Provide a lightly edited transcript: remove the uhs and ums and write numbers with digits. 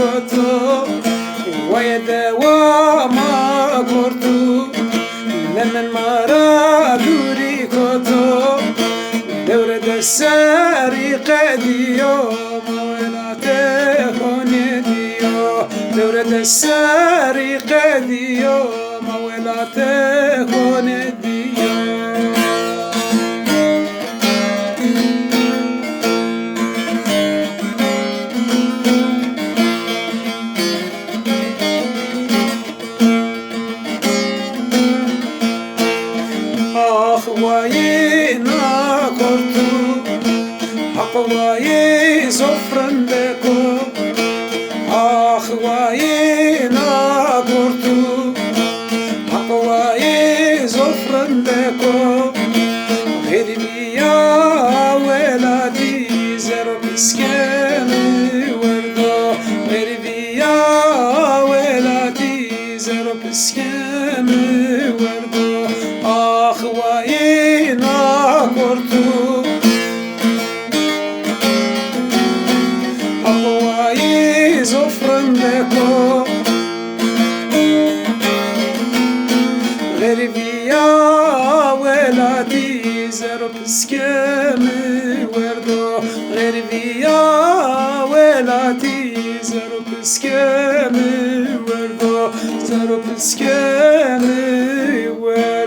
كتو ويدوا ما كرتو لمن مرا دوري كتو دورة الساري قديو مولاته هنديو دورة الساري قديو مولاته هنديو وينا كرتو حقواي زفرن بكو وينا كرتو حقواي زفرن بكو غير بيا ولادي زر مسكين وردو غير بيا ولادي زر مسكين وردو وينا كرتو حقواي زفرن بكو غير بيا ولادي زر بسكم وردو غير بيا ولادي زر بسكم وردو زر بسكم وردو